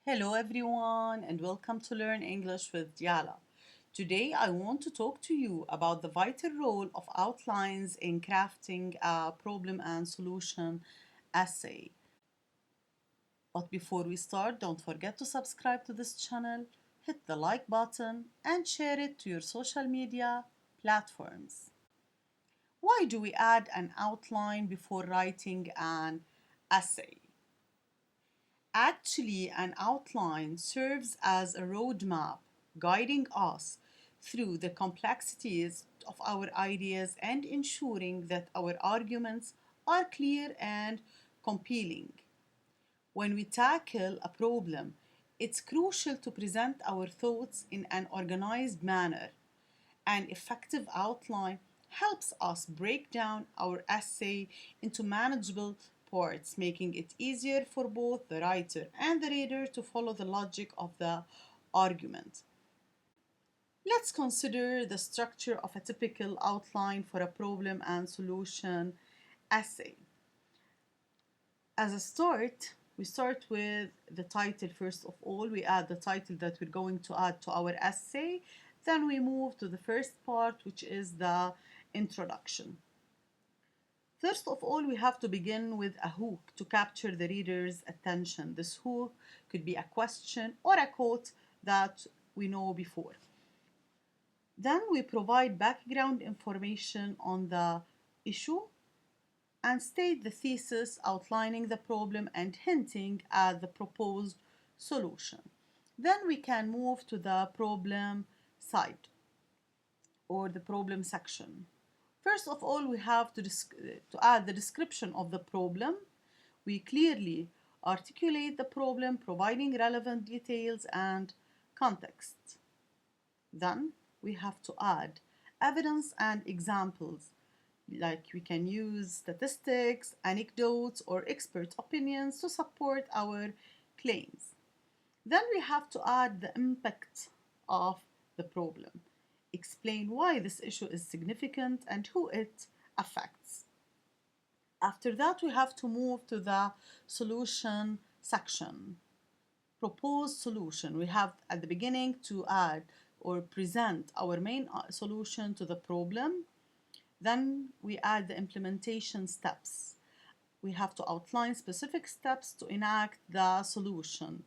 Hello everyone and welcome to Learn English with Diala. Today I want to talk to you about the vital role of outlines in crafting a problem and solution essay. But before we start, don't forget to subscribe to this channel, hit the like button and share it to your social media platforms. Why do we add an outline before writing an essay? Actually, an outline serves as a roadmap guiding us through the complexities of our ideas and ensuring that our arguments are clear and compelling. When we tackle a problem, it's crucial to present our thoughts in an organized manner. An effective outline helps us break down our essay into manageable parts, making it easier for both the writer and the reader to follow the logic of the argument. Let's consider the structure of a typical outline for a problem and solution essay. As a start, we start with the title first of all. We add the title that we're going to add to our essay. Then we move to the first part, which is the introduction. First of all, we have to begin with a hook to capture the reader's attention. This hook could be a question or a quote that we know before. Then we provide background information on the issue and state the thesis outlining the problem and hinting at the proposed solution. Then we can move to the problem side or the problem section. First of all, we have to add the description of the problem. We clearly articulate the problem, providing relevant details and context. Then we have to add evidence and examples, like we can use statistics, anecdotes, or expert opinions to support our claims. Then we have to add the impact of the problem, explain why this issue is significant and who it affects. After that, we have to move to the solution section. Proposed solution. We have at the beginning to add or present our main solution to the problem. Then we add the implementation steps. We have to outline specific steps to enact the solution.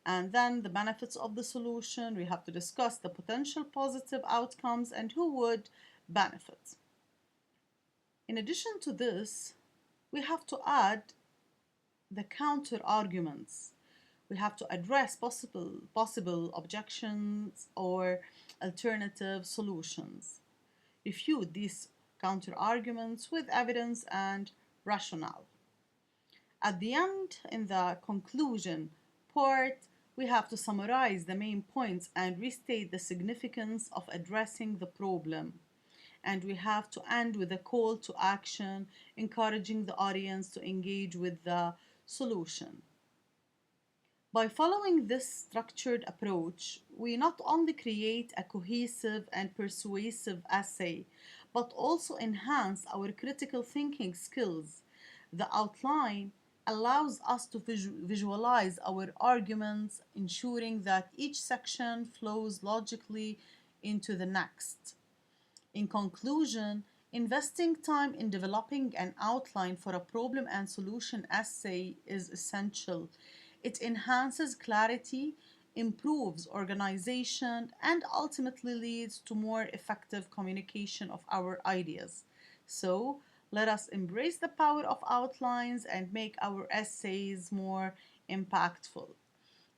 And then the benefits of the solution. We have to discuss the potential positive outcomes and who would benefit. In addition to this, we have to add the counter arguments. We have to address possible objections or alternative solutions. Refute these counter arguments with evidence and rationale. At the end, in the conclusion part, we have to summarize the main points and restate the significance of addressing the problem. And we have to end with a call to action, encouraging the audience to engage with the solution. By following this structured approach, we not only create a cohesive and persuasive essay, but also enhance our critical thinking skills. The outline allows us to visualize our arguments, ensuring that each section flows logically into the next. In conclusion, investing time in developing an outline for a problem and solution essay is essential. It enhances clarity, improves organization, and ultimately leads to more effective communication of our ideas. So, let us embrace the power of outlines and make our essays more impactful.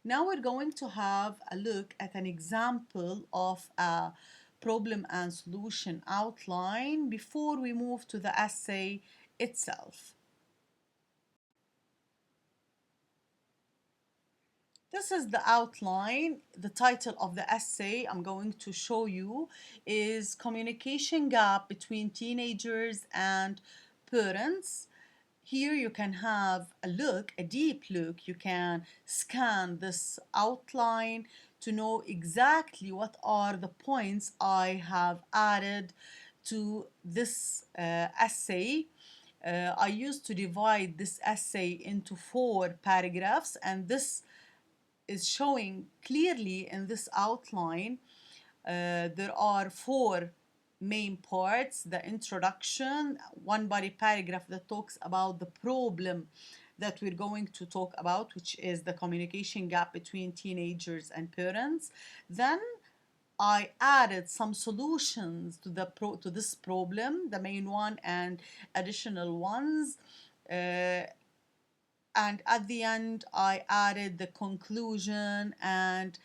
Now we're going to have a look at an example of a problem and solution outline before we move to the essay itself. This is the outline. The title of the essay I'm going to show you is Communication Gap Between Teenagers and Parents. Here you can have a look, a deep look. You can scan this outline to know exactly what are the points I have added to this essay. I used to divide this essay into 4 paragraphs, and this is showing clearly in this outline. There are four main parts: the introduction, one body paragraph that talks about the problem that we're going to talk about, which is the communication gap between teenagers and parents. Then I added some solutions to to this problem, the main one and additional ones. Uh, and at the end, I added the conclusion and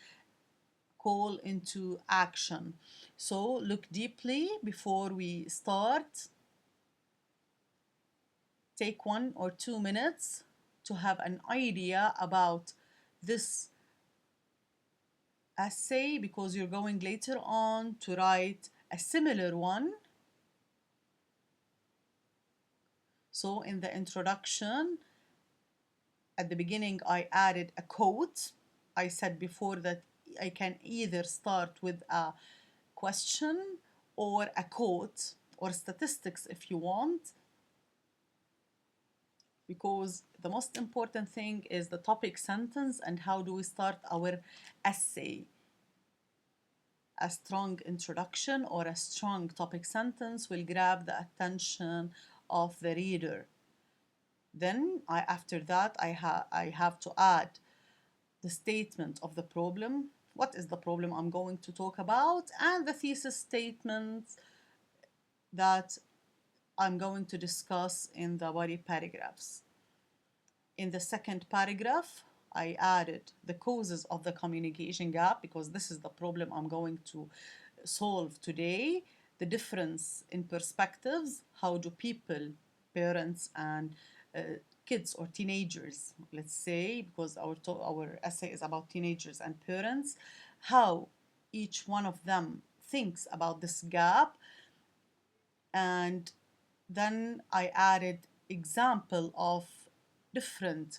call into action. So look deeply before we start. Take 1 or 2 minutes to have an idea about this essay, because you're going later on to write a similar one. So in the introduction, at the beginning, I added a quote. I said before that I can either start with a question or a quote or statistics if you want, because the most important thing is the topic sentence and how do we start our essay. A strong introduction or a strong topic sentence will grab the attention of the reader. Then after that, I have to add the statement of the problem. What is the problem I'm going to talk about? And the thesis statement that I'm going to discuss in the body paragraphs. In the second paragraph, I added the causes of the communication gap, because this is the problem I'm going to solve today. The difference in perspectives. How do people, parents and kids or teenagers, let's say, because our essay is about teenagers and parents, how each one of them thinks about this gap. And then I added example of different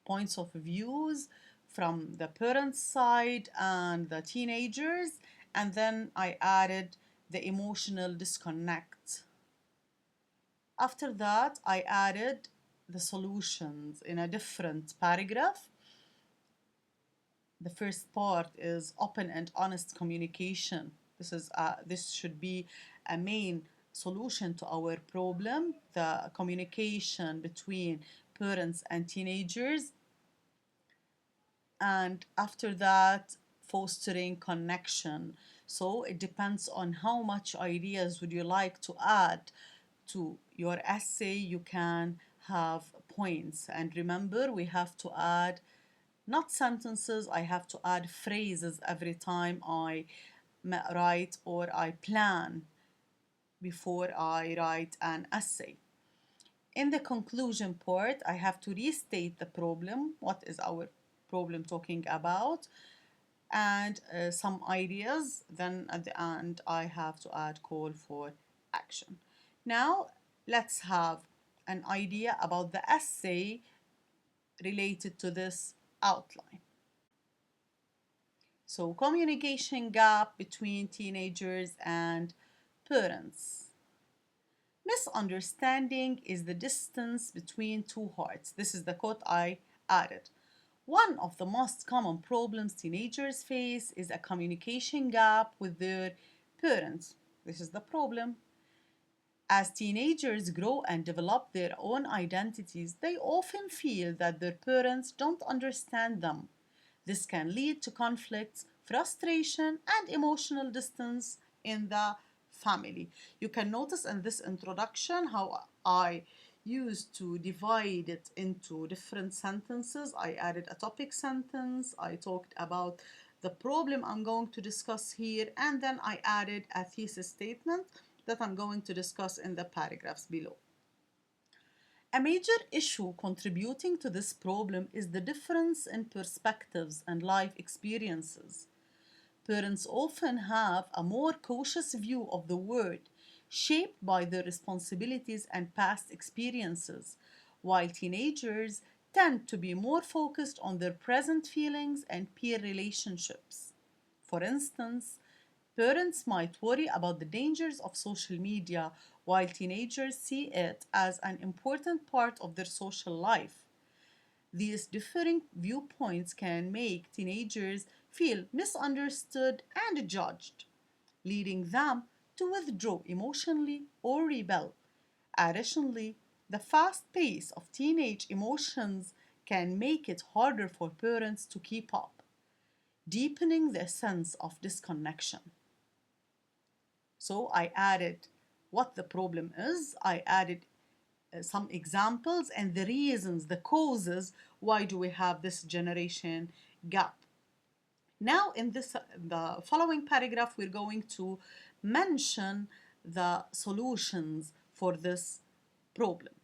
points of views from the parents' side and the teenagers. And then I added the emotional disconnect. After that, I added the solutions in a different paragraph. The first part is open and honest communication. This should be a main solution to our problem, the communication between parents and teenagers. And after that, fostering connection. So it depends on how much ideas would you like to add to your essay. You can have points, and remember, we have to add not sentences, I have to add phrases every time I write or I plan before I write an essay. In the conclusion part, I have to restate the problem. What is our problem talking about? And some ideas. Then at the end, I have to add call for action. Now, let's have an idea about the essay related to this outline. So, communication gap between teenagers and parents. Misunderstanding is the distance between two hearts. This is the quote I added. One of the most common problems teenagers face is a communication gap with their parents. This is the problem. As teenagers grow and develop their own identities, they often feel that their parents don't understand them. This can lead to conflicts, frustration, and emotional distance in the family. You can notice in this introduction how I used to divide it into different sentences. I added a topic sentence, I talked about the problem I'm going to discuss here, and then I added a thesis statement that I'm going to discuss in the paragraphs below. A major issue contributing to this problem is the difference in perspectives and life experiences. Parents often have a more cautious view of the world, shaped by their responsibilities and past experiences, while teenagers tend to be more focused on their present feelings and peer relationships. For instance, parents might worry about the dangers of social media, while teenagers see it as an important part of their social life. These differing viewpoints can make teenagers feel misunderstood and judged, leading them to withdraw emotionally or rebel. Additionally, the fast pace of teenage emotions can make it harder for parents to keep up, deepening the sense of disconnection. So I added what the problem is, I added some examples and the reasons, the causes, why do we have this generation gap. Now, in the following paragraph, we're going to mention the solutions for this problem.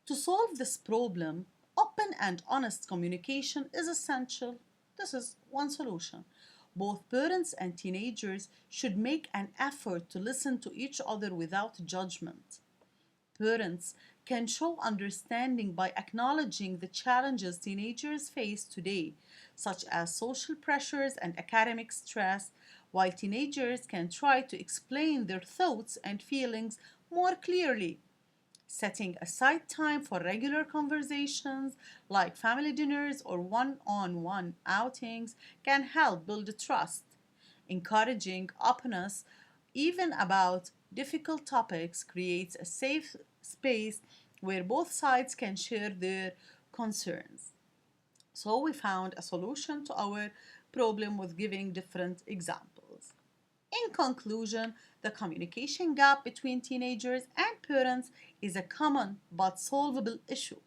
To solve this problem, open and honest communication is essential. This is one solution. Both parents and teenagers should make an effort to listen to each other without judgment. Parents can show understanding by acknowledging the challenges teenagers face today, such as social pressures and academic stress, while teenagers can try to explain their thoughts and feelings more clearly. Setting aside time for regular conversations like family dinners or one on one outings can help build trust. Encouraging openness, even about difficult topics, creates a safe space where both sides can share their concerns. So, we found a solution to our problem with giving different examples. In conclusion, the communication gap between teenagers and parents is a common but solvable issue.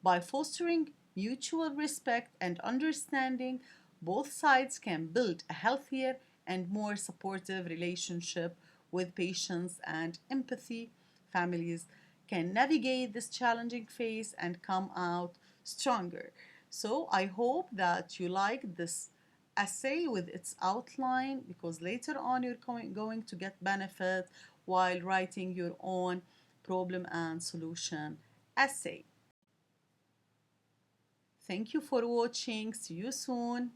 By fostering mutual respect and understanding, both sides can build a healthier and more supportive relationship with patience and empathy. Families can navigate this challenging phase and come out stronger. So, I hope that you like this essay with its outline because later on you're going to get benefit while writing your own problem and solution essay. Thank you for watching. See you soon.